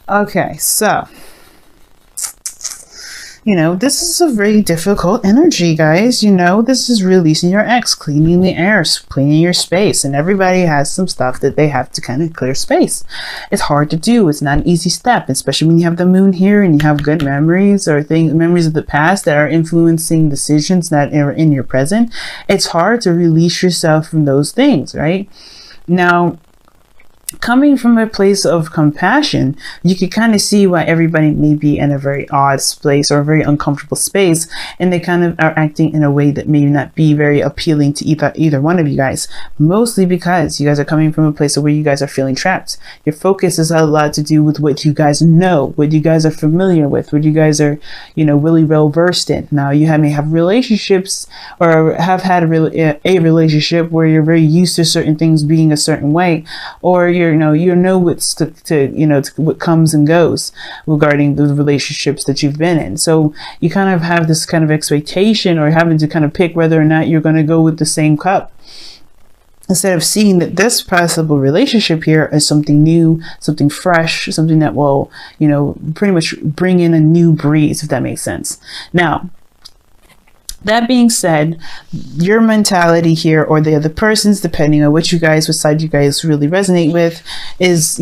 Okay, so this is a very difficult energy, guys. This is releasing your ex, cleaning the air, cleaning your space, and everybody has some stuff that they have to kind of clear space. It's hard to do. It's not an easy step, especially when you have the moon here and you have good memories or memories of the past that are influencing decisions that are in your present. It's hard to release yourself from those things, right? Now, coming from a place of compassion, you can kind of see why everybody may be in a very odd place or a very uncomfortable space, and they kind of are acting in a way that may not be very appealing to either one of you guys, mostly because you guys are coming from a place where you guys are feeling trapped. Your focus is a lot to do with what you guys know, what you guys are familiar with, what you guys are, really well versed in. Now, you may have relationships or have had a relationship where you're very used to certain things being a certain way, or you know what's to what comes and goes regarding the relationships that you've been in. So you kind of have this kind of expectation or having to kind of pick whether or not you're going to go with the same cup, instead of seeing that this possible relationship here is something new, something fresh, something that will, pretty much bring in a new breeze, if that makes sense. Now, that being said, your mentality here, or the other person's, depending on which side you guys really resonate with, is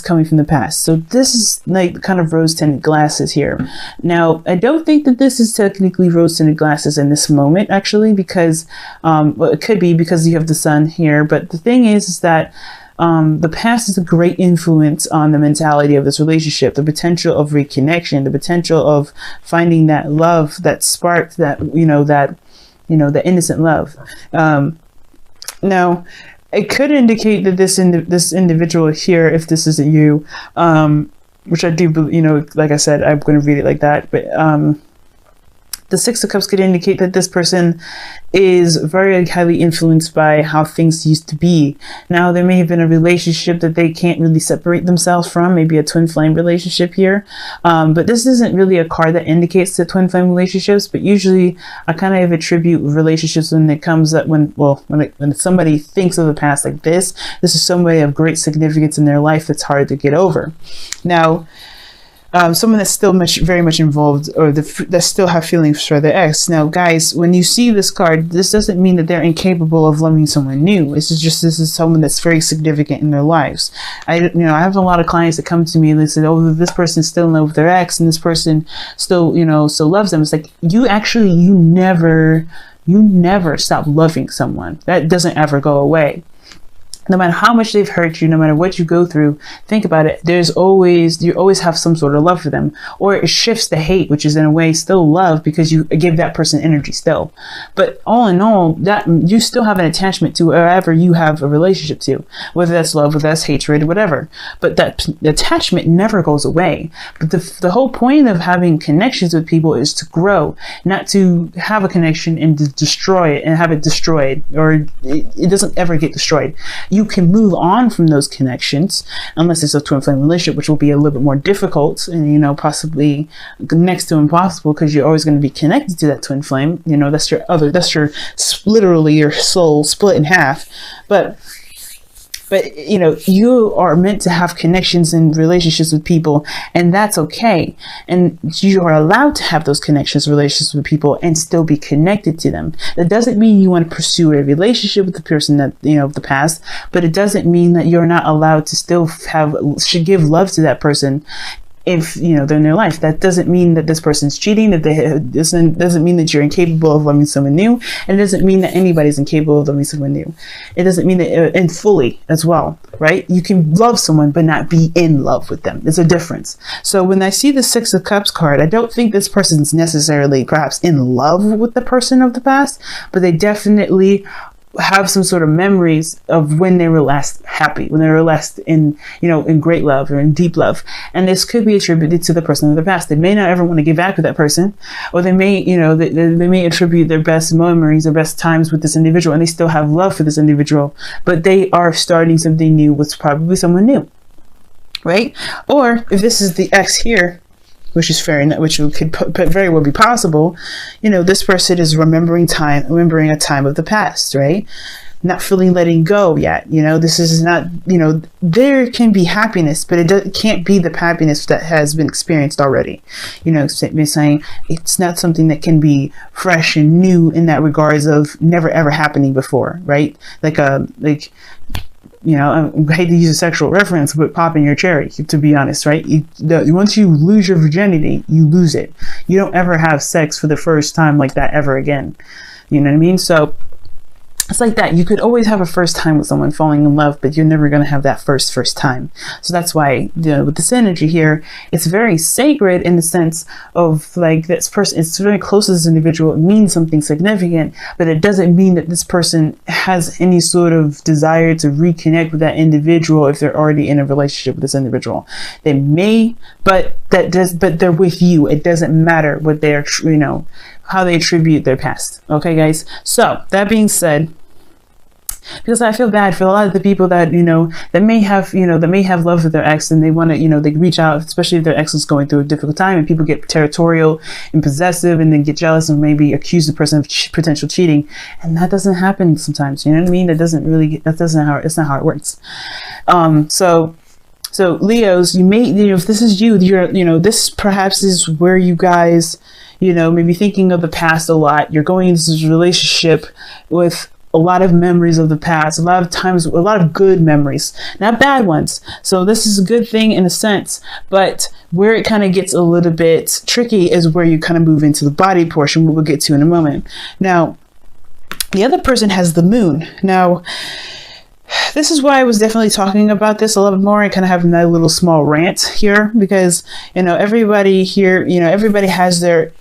coming from the past. So this is like kind of rose-tinted glasses here. Now, I don't think that this is technically rose-tinted glasses in this moment, actually, because well, it could be because you have the sun here. But the thing is that the past is a great influence on the mentality of this relationship, the potential of reconnection, the potential of finding that love, that spark, that the innocent love. Now, it could indicate that this individual here, if this isn't you, which I do, like I said, I'm going to read it like that, but the Six of Cups could indicate that this person is very highly influenced by how things used to be. Now, there may have been a relationship that they can't really separate themselves from, maybe a twin flame relationship here. But this isn't really a card that indicates the twin flame relationships, but usually I kind of attribute relationships when it comes up when somebody thinks of the past like this is somebody of great significance in their life that's hard to get over. Now, someone that's still very much involved, or that still have feelings for their ex. Now, guys, when you see this card, this doesn't mean that they're incapable of loving someone new. This is someone that's very significant in their lives. I have a lot of clients that come to me and they say, "Oh, this person's still in love with their ex, and this person still loves them." It's like you never stop loving someone. That doesn't ever go away. No matter how much they've hurt you, no matter what you go through, think about it. You always have some sort of love for them, or it shifts the hate, which is in a way still love because you give that person energy still. But all in all, that you still have an attachment to wherever you have a relationship to, whether that's love, whether that's hatred, whatever. But that attachment never goes away. But the whole point of having connections with people is to grow, not to have a connection and to destroy it and have it destroyed, or it doesn't ever get destroyed. You can move on from those connections, unless it's a twin flame relationship, which will be a little bit more difficult and possibly next to impossible, because you're always going to be connected to that twin flame. That's literally your soul split in half. But you are meant to have connections and relationships with people, and that's okay. And you are allowed to have those connections, relationships with people, and still be connected to them. That doesn't mean you want to pursue a relationship with the person that, of the past, but it doesn't mean that you're not allowed to still should give love to that person if they're in their life. That doesn't mean that this person's cheating, doesn't mean that you're incapable of loving someone new, and it doesn't mean that anybody's incapable of loving someone new. It doesn't mean that, and fully as well, right? You can love someone but not be in love with them. There's a difference. So when I see the Six of Cups card, I don't think this person's necessarily perhaps in love with the person of the past, but they definitely have some sort of memories of when they were last happy, when they were last in great love or in deep love. And this could be attributed to the person of the past. They may not ever want to get back with that person, or they may, they may attribute their best memories, their best times with this individual, and they still have love for this individual, but they are starting something new with probably someone new, right? Or if this is the ex here, which is fair, which could very well be possible, this person is remembering a time of the past, right? not fully letting go yet. You know, this is not, you know, there can be happiness, but it can't be the happiness that has been experienced already. You know, saying it's not something that can be fresh and new in that regards of never ever happening before, right? Like you know, I hate to use a sexual reference, but popping your cherry, to be honest, right? Once you lose your virginity, you lose it. You don't ever have sex for the first time like that ever again. You know what I mean? So it's like that. You could always have a first time with someone falling in love, but you're never going to have that first time. So that's why, you know, with this energy here, it's very sacred in the sense of like this person, it's very close to this individual. It means something significant, but it doesn't mean that this person has any sort of desire to reconnect with that individual if they're already in a relationship with this individual. They may, but they're with you. It doesn't matter what they're, you know, how they attribute their past. Okay, guys. So that being said, because I feel bad for a lot of the people that, you know, that may have love for their ex, and they want to, you know, they reach out, especially if their ex is going through a difficult time, and people get territorial and possessive and then get jealous and maybe accuse the person of potential cheating. And that doesn't happen sometimes. You know what I mean? It's not how it works. So Leos, you may, you know, if this is you, you're, you know, this perhaps is where you guys, you know, maybe thinking of the past a lot. You're going into this relationship with a lot of memories of the past, a lot of times, a lot of good memories, not bad ones. So this is a good thing in a sense, but where it kind of gets a little bit tricky is where you kind of move into the body portion, what we'll get to in a moment. Now, the other person has the moon. Now, this is why I was definitely talking about this a little bit more and kind of having that little small rant here, because, you know, everybody here, you know, everybody has their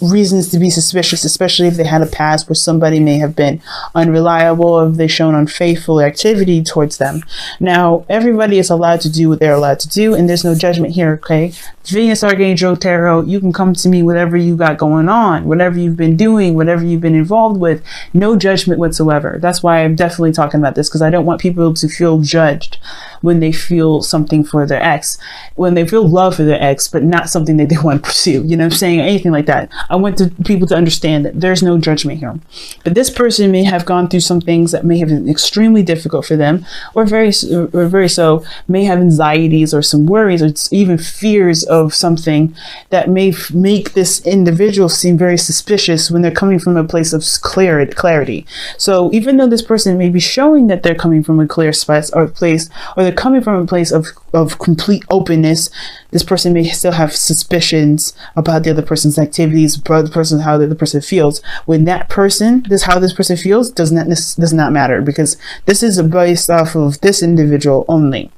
reasons to be suspicious, especially if they had a past where somebody may have been unreliable, or if they've shown unfaithful activity towards them. Now, everybody is allowed to do what they're allowed to do, and there's no judgment here, okay? Venus Archangel Tarot, you can come to me, whatever you got going on, whatever you've been doing, whatever you've been involved with, no judgment whatsoever. That's why I'm definitely talking about this, because I don't want people to feel judged when they feel something for their ex, when they feel love for their ex, but not something that they want to pursue, you know what I'm saying, or anything like that. I want people to understand that there's no judgment here. But this person may have gone through some things that may have been extremely difficult for them, or very so, may have anxieties or some worries or even fears of something that may make this individual seem very suspicious when they're coming from a place of clarity. So even though this person may be showing that they're coming from a clear space or place, or they're coming from a place of complete openness, this person may still have suspicions about the other person's activities, about the person, how the other person feels. When that person, how this person feels does not matter, because this is based off of this individual only.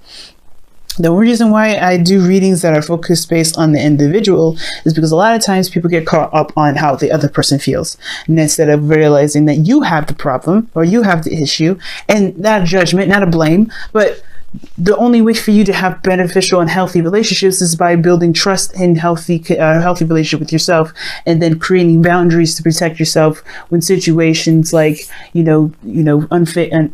The reason why I do readings that are focused based on the individual is because a lot of times people get caught up on how the other person feels, and instead of realizing that you have the problem or you have the issue, and not a judgment, not a blame, but the only way for you to have beneficial and healthy relationships is by building trust and healthy relationship with yourself, and then creating boundaries to protect yourself when situations like, unfit, and,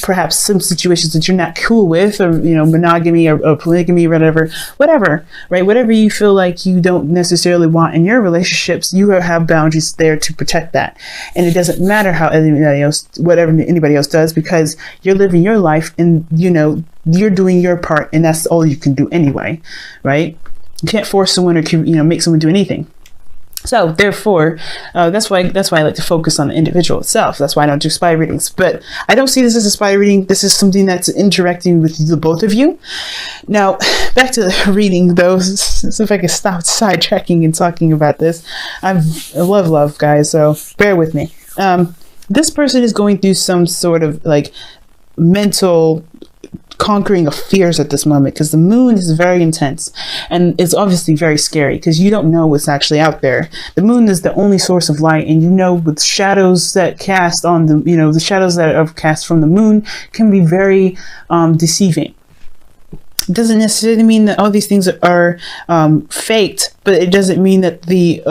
perhaps some situations that you're not cool with, or, monogamy or polygamy, or whatever, right? Whatever you feel like you don't necessarily want in your relationships, you have boundaries there to protect that. And it doesn't matter how whatever anybody else does, because you're living your life, and, you're doing your part, and that's all you can do anyway, right? You can't force someone or make someone do anything. So therefore, that's why I like to focus on the individual itself. That's why I don't do spy readings. But I don't see this as a spy reading. This is something that's interacting with the both of you. Now, back to the reading, though. So if I can stop sidetracking and talking about this, I love, guys. So bear with me. This person is going through some sort of like mental conquering of fears at this moment, because the moon is very intense, and it's obviously very scary because you don't know what's actually out there. The moon is the only source of light, and with shadows that cast on the shadows that are cast from the moon can be very deceiving. It doesn't necessarily mean that all these things are faked, but it doesn't mean that the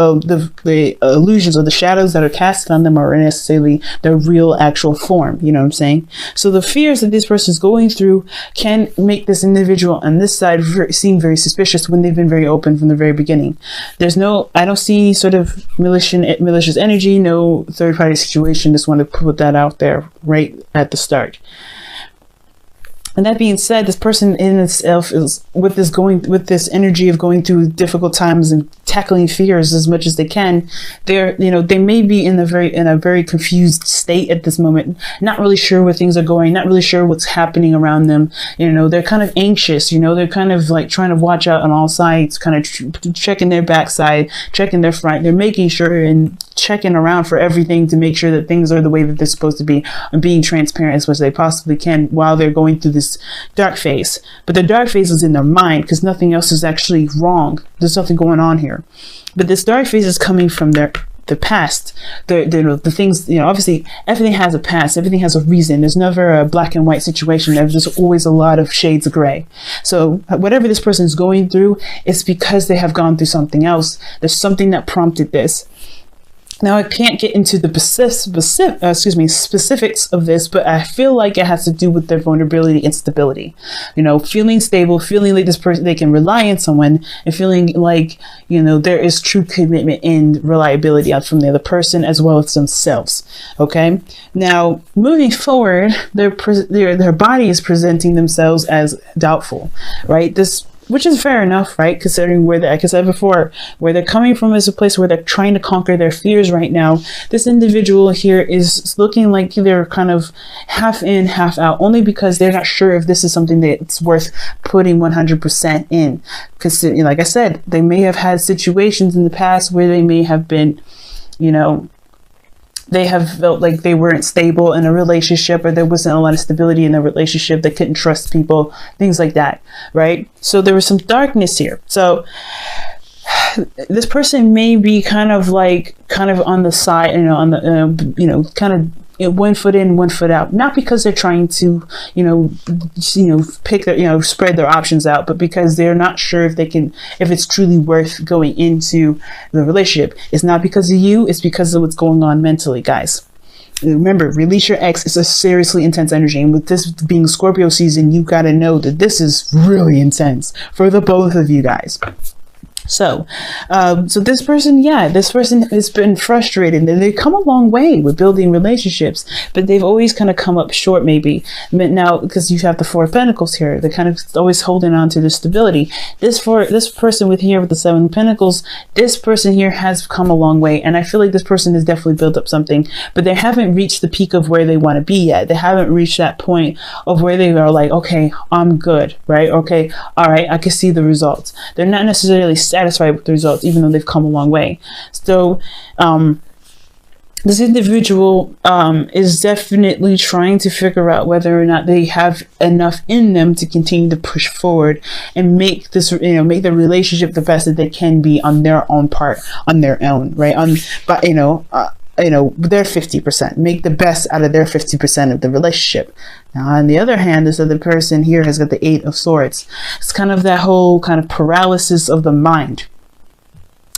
illusions or the shadows that are casted on them are necessarily their real actual form. You know what I'm saying? So the fears that this person is going through can make this individual on this side seem very suspicious when they've been very open from the very beginning. I don't see any sort of malicious energy, no third party situation. Just want to put that out there right at the start. And that being said, this person in itself is with this energy of going through difficult times and tackling fears as much as they can. They may be in a very confused state at this moment, not really sure where things are going, not really sure what's happening around them. They're kind of anxious. They're kind of like trying to watch out on all sides, kind of checking their backside, checking their front. They're making sure and checking around for everything to make sure that things are the way that they're supposed to be, and being transparent as much as they possibly can while they're going through this dark phase. But the dark phase is in their mind, because nothing else is actually wrong. There's nothing going on here. But this dark phase is coming from the past. The things, obviously everything has a past, everything has a reason. There's never a black and white situation. There's always a lot of shades of gray. So whatever this person is going through, it's because they have gone through something else. There's something that prompted this. Now, I can't get into the specifics of this, but I feel like it has to do with their vulnerability and stability. Feeling stable, feeling like this person, they can rely on someone, and feeling like, there is true commitment and reliability out from the other person as well as themselves. Okay. Now, moving forward, their body is presenting themselves as doubtful, right? Which is fair enough, right? Considering like I said before, where they're coming from is a place where they're trying to conquer their fears right now. This individual here is looking like they're kind of half in, half out, only because they're not sure if this is something that's worth putting 100% in. Because, like I said, they may have had situations in the past where they may have been, they have felt like they weren't stable in a relationship, or there wasn't a lot of stability in a relationship. They couldn't trust people, things like that, right? So there was some darkness here. So this person may be kind of on the side, on the, kind of 1 foot in, 1 foot out, not because they're trying to, pick their, spread their options out, but because they're not sure if it's truly worth going into the relationship. It's not because of you, it's because of what's going on mentally, guys. Remember, release your ex is a seriously intense energy. And with this being Scorpio season, you've got to know that this is really intense for the both of you guys. So this person has been frustrated, and they've come a long way with building relationships, but they've always kind of come up short, maybe. But now, because you have the Four of Pentacles here, they're kind of always holding on to the stability. This person with the Seven of Pentacles, this person here has come a long way, and I feel like this person has definitely built up something, but they haven't reached the peak of where they want to be yet. They haven't reached that point of where they are like, okay, I'm good, right? Okay, all right, I can see the results. They're not necessarily satisfied with the results, even though they've come a long way. So this individual is definitely trying to figure out whether or not they have enough in them to continue to push forward and make this, make the relationship the best that they can be on their own part, on their own, right? Their 50%, make the best out of their 50% of the relationship. Now, on the other hand, this other person here has got the Eight of Swords. It's kind of that whole kind of paralysis of the mind.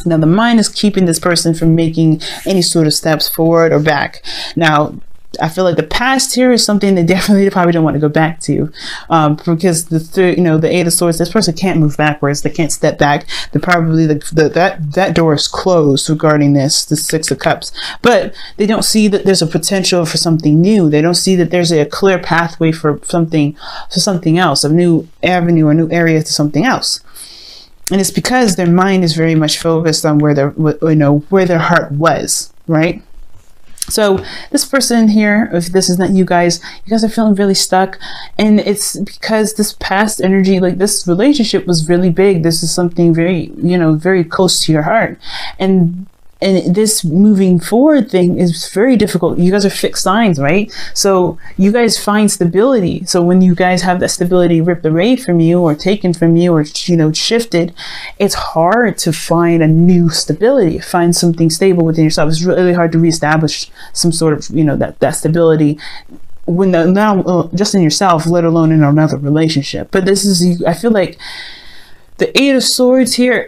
Now, the mind is keeping this person from making any sort of steps forward or back. Now, I feel like the past here is something they probably don't want to go back to, because the Eight of Swords, this person can't move backwards. They can't step back. They're probably that door is closed regarding the Six of Cups. But they don't see that there's a potential for something new. They don't see that there's a clear pathway for something else, a new avenue or new area to something else. And it's because their mind is very much focused on where their heart was, right? So this person here, if this is not you guys are feeling really stuck, and it's because this past energy, like this relationship was really big. This is something very, very close to your heart, and this moving forward thing is very difficult. You guys are fixed signs, right? So you guys find stability. So when you guys have that stability ripped away from you or taken from you or, shifted, it's hard to find a new stability, find something stable within yourself. It's really hard to reestablish some sort of, that stability when now just in yourself, let alone in another relationship. But this is, I feel like the Eight of Swords here,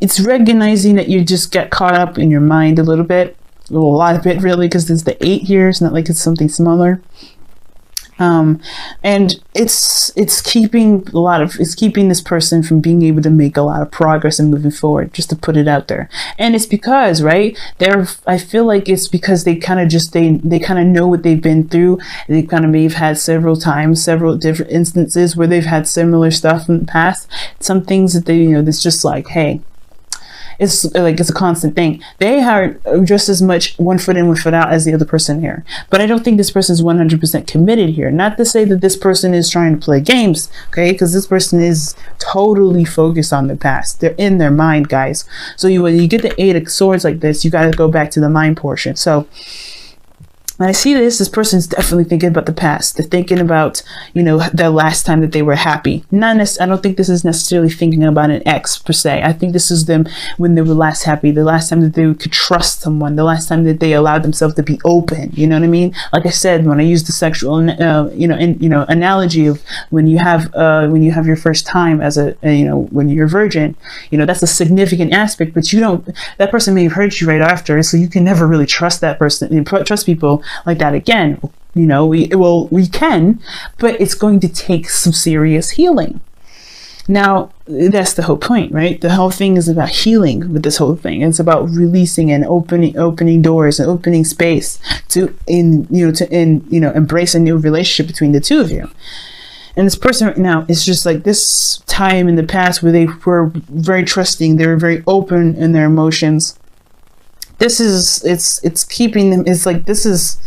it's recognizing that you just get caught up in your mind a little bit, a lot of it really, because there's the 8 here. It's not like it's something smaller. And it's keeping this person from being able to make a lot of progress and moving forward, just to put it out there. And it's because, right, I feel like it's because they kind of just, they kind of know what they've been through. They kind of may have had several different instances where they've had similar stuff in the past. Some things that they, that's just like, hey, it's a constant thing. They are just as much one foot in, one foot out as the other person here. But I don't think this person is 100% committed here. Not to say that this person is trying to play games, okay? Because this person is totally focused on the past. They're in their mind, guys. So when you get the 8 of Swords like this, you got to go back to the mind portion. So when I see this person's definitely thinking about the past. They're thinking about, the last time that they were happy. I don't think this is necessarily thinking about an ex per se. I think this is them when they were last happy, the last time that they could trust someone, the last time that they allowed themselves to be open. You know what I mean? Like I said, when I use the sexual, analogy of when you have your first time as when you're a virgin, that's a significant aspect, but that person may have hurt you right after, so you can never really trust that person, trust people like that again. We can, but it's going to take some serious healing. Now, that's the whole point, right? The whole thing is about healing with this whole thing. It's about releasing and opening doors and opening space to embrace a new relationship between the two of you. And this person right now is just like this time in the past where they were very trusting, they were very open in their emotions. It's keeping them, it's like, this is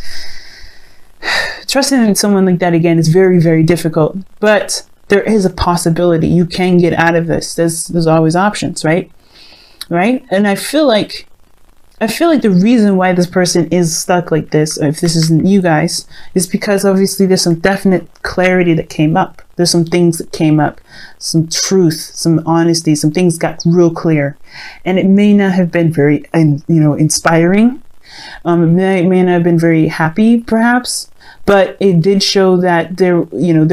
trusting in someone like that again is very, very difficult, but there is a possibility you can get out of this. There's always options, right? And I feel like the reason why this person is stuck like this, if this isn't you guys, is because obviously there's some definite clarity that came up. There's some things that came up, some truth, some honesty, some things got real clear. And it may not have been very, inspiring. It may not have been very happy, perhaps, but it did show that there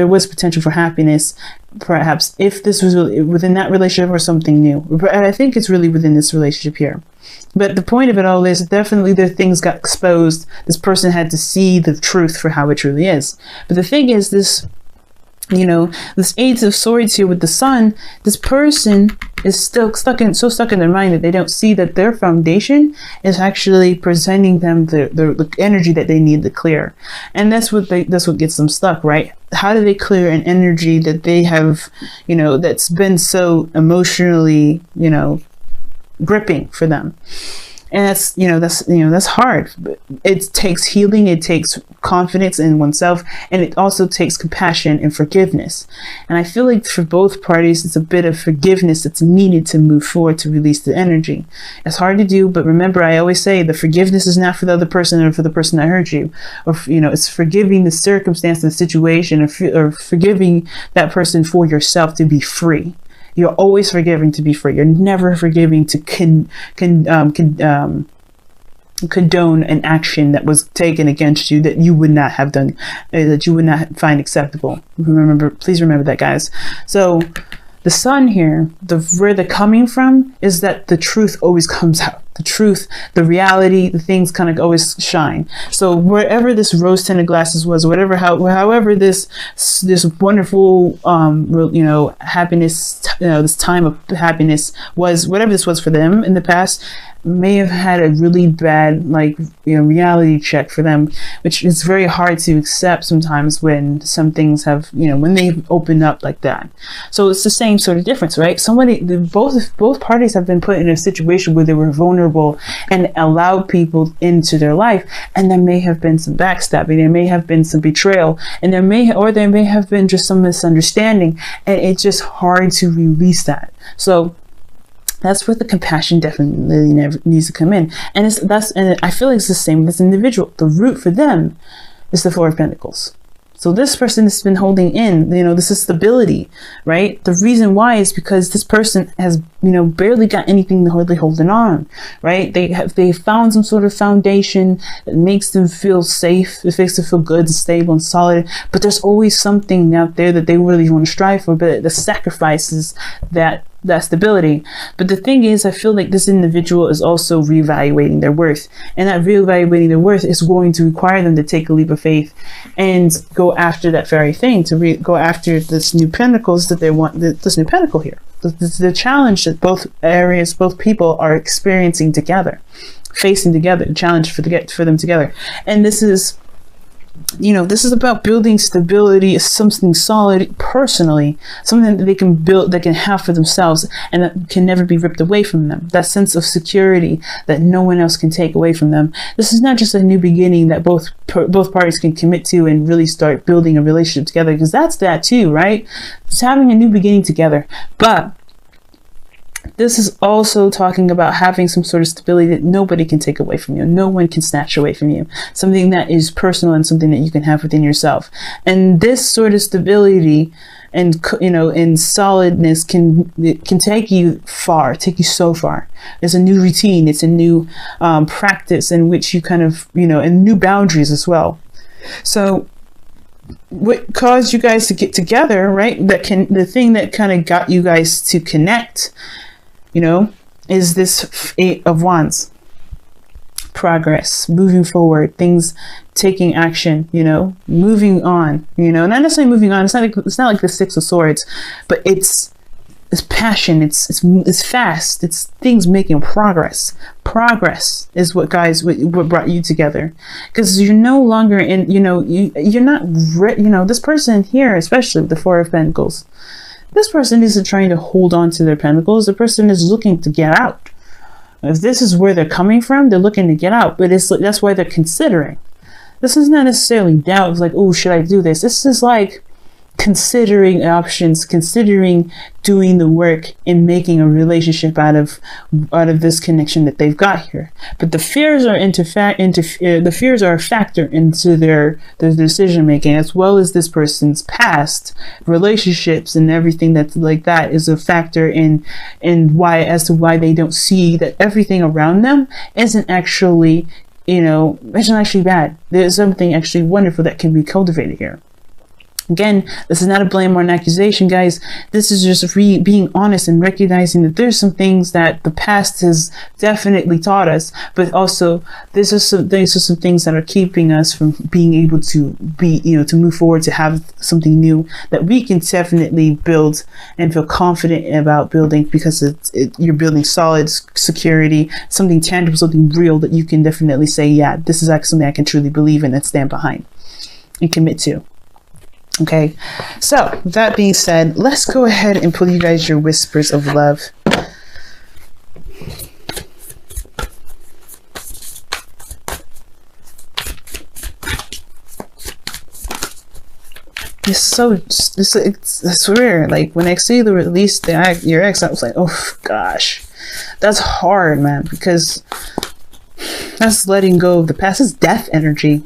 was potential for happiness, perhaps, if this was really within that relationship or something new. But I think it's really within this relationship here. But the point of it all is definitely the things got exposed. This person had to see the truth for how it truly is. But the thing is, this 8 of Swords here with the Sun, this person is still stuck in their mind that they don't see that their foundation is actually presenting them the energy that they need to clear. And that's what gets them stuck, right? How do they clear an energy that they have, that's been so emotionally, gripping for them? And that's hard. It takes healing, it takes confidence in oneself, and it also takes compassion and forgiveness. And I feel like for both parties, it's a bit of forgiveness that's needed to move forward, to release the energy. It's hard to do, but remember, I always say the forgiveness is not for the other person or for the person that hurt you, or it's forgiving the circumstance, the situation, or forgiving that person for yourself to be free. You're always forgiving to be free. You're never forgiving to condone an action that was taken against you that you would not have done, that you would not find acceptable. Please remember that, guys. So the Sun here, where they're coming from is that the truth always comes out. The truth, the reality, the things kind of always shine. So wherever this rose-tinted glasses was, however this wonderful, happiness, this time of happiness was, whatever this was for them in the past, may have had a really bad, reality check for them, which is very hard to accept sometimes when some things have, when they open up like that. So it's the same sort of difference, right? Both parties have been put in a situation where they were vulnerable and allowed people into their life, and there may have been some backstabbing, there may have been some betrayal, and there may have been just some misunderstanding, and it's just hard to release that. So that's where the compassion definitely needs to come in. And I feel like it's the same with this individual. The root for them is the Four of Pentacles. So this person has been holding in, this is stability, right? The reason why is because this person has, barely got anything to hardly holding on, right? They found some sort of foundation that makes them feel safe. It makes them feel good and stable and solid. But there's always something out there that they really want to strive for, but the sacrifices that stability. But the thing is, I feel like this individual is also reevaluating their worth, and that reevaluating their worth is going to require them to take a leap of faith and go after that very thing, to go after this new pentacles that they want, this new pentacle here, the challenge that both people are experiencing together, facing together, the challenge for them together. And this is, this is about building stability, something solid personally, something that they can build, that can have for themselves, and that can never be ripped away from them. That sense of security that no one else can take away from them. This is not just a new beginning that both parties can commit to and really start building a relationship together, because that's that too, right? It's having a new beginning together. But this is also talking about having some sort of stability that nobody can take away from you. No one can snatch away from you. Something that is personal and something that you can have within yourself. And this sort of stability and, and solidness can take you far, take you so far. It's a new routine. It's a new practice in which you kind of, and new boundaries as well. So what caused you guys to get together, right? The thing that kind of got you guys to connect, is this 8 of Wands. Progress, moving forward, things, taking action, moving on, not necessarily moving on. It's not like the 6 of Swords, but it's passion. It's fast. It's things making progress. Progress is what brought you together, because you're no longer in, you're not, this person here, especially with the 4 of Pentacles. This person isn't trying to hold on to their pentacles. The person is looking to get out. If this is where they're coming from, they're looking to get out. But that's why they're considering. This is not necessarily doubt. It's like, oh, should I do this? This is like considering options, considering doing the work and making a relationship out of this connection that they've got here. But the fears are the fears are a factor into their decision making, as well as this person's past relationships and everything that's like that is a factor in why they don't see that everything around them isn't actually bad. There's something actually wonderful that can be cultivated here. Again, this is not a blame or an accusation, guys. This is just being honest and recognizing that there's some things that the past has definitely taught us, but also these are some things that are keeping us from being able to to move forward, to have something new that we can definitely build and feel confident about building, because you're building solid security, something tangible, something real that you can definitely say, yeah, this is actually something I can truly believe in and stand behind and commit to. Okay, so with that being said, let's go ahead and pull you guys your whispers of love. I swear, like when I see the release your ex, I was like, oh gosh, that's hard, man, because that's letting go of the past. It's death energy.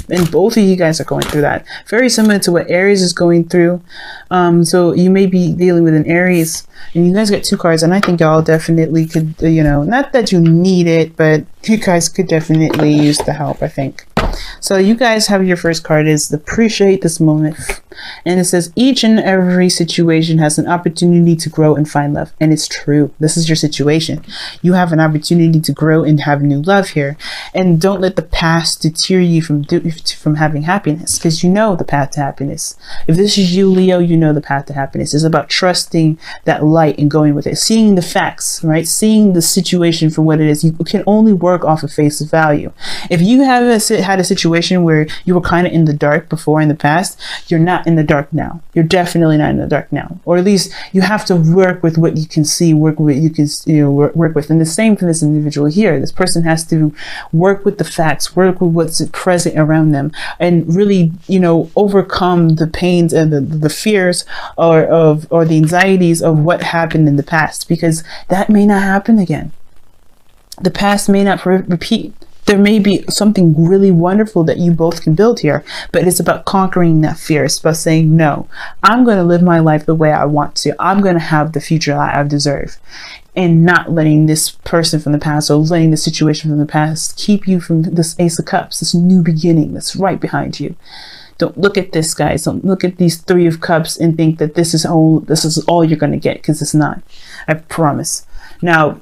And both of you guys are going through that. Very similar to what Aries is going through. So you may be dealing with an Aries, and you guys got 2 cards, and I think y'all definitely could, not that you need it, but you guys could definitely use the help, I think. So you guys have your first card is appreciate this moment. And it says each and every situation has an opportunity to grow and find love. And it's true. This is your situation. You have an opportunity to grow and have new love here. And don't let the past deter you from having happiness, because you know the path to happiness. If this is you, Leo, you know the path to happiness. It's about trusting that light and going with it. Seeing the facts, right? Seeing the situation for what it is. You can only work off of face value. If you have had a situation where you were kind of in the dark before in the past, you're not in the dark now. You're definitely not in the dark now. Or at least you have to work with what you can see, work with what you can work with. And the same for this individual here. This person has to work with the facts, work with what's present around them, and really, overcome the pains and the fears or the anxieties of what happened in the past, because that may not happen again. The past may not repeat. There may be something really wonderful that you both can build here, but it's about conquering that fear. It's about saying, no, I'm going to live my life the way I want to. I'm going to have the future I deserve, and not letting this person from the past or letting the situation from the past keep you from this Ace of Cups, this new beginning that's right behind you. Don't look at this, guys. Don't look at these Three of Cups and think that this is all you're going to get, because it's not. I promise. Now,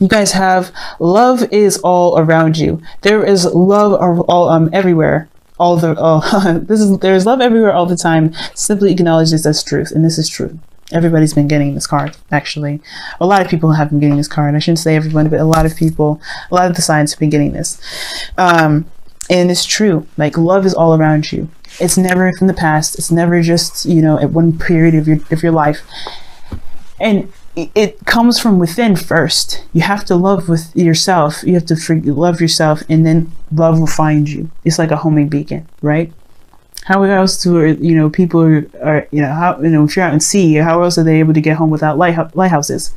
you guys have love is all around you. There is love all everywhere. There's love everywhere all the time. Simply acknowledge this as truth, and this is true. Everybody's been getting this card, actually. A lot of people have been getting this card. I shouldn't say everyone, but a lot of the signs have been getting this. And it's true. Like, love is all around you. It's never from the past. It's never just, at one period of your life. And it comes from within first. You have to love with yourself. You have to love yourself, and then love will find you. It's like a homing beacon, right? How else do people are how if you're out in sea, how else are they able to get home without lighthouses?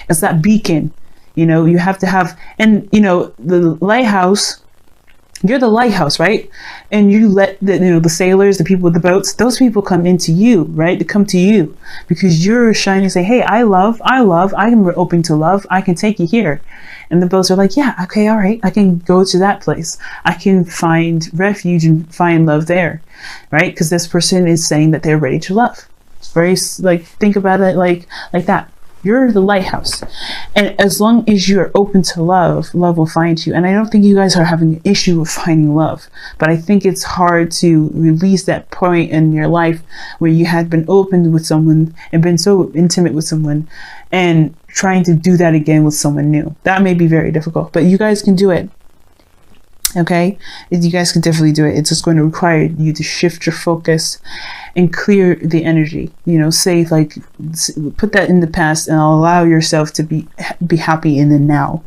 It's that beacon. You have to have, and the lighthouse. You're the lighthouse, right? And you let the sailors, the people with the boats, those people come into you, right? They come to you because you're shining and say, hey, I love, I'm open to love. I can take you here. And the boats are like, yeah, okay, all right. I can go to that place. I can find refuge and find love there, right? Because this person is saying that they're ready to love. It's very, think about it like that. You're the lighthouse. And as long as you're open to love, love will find you. And I don't think you guys are having an issue with finding love, but I think it's hard to release that point in your life where you had been open with someone and been so intimate with someone, and trying to do that again with someone new. That may be very difficult, but you guys can do it. Okay, you guys can definitely do it. It's just going to require you to shift your focus and clear the energy. Say put that in the past and allow yourself to be happy in the now.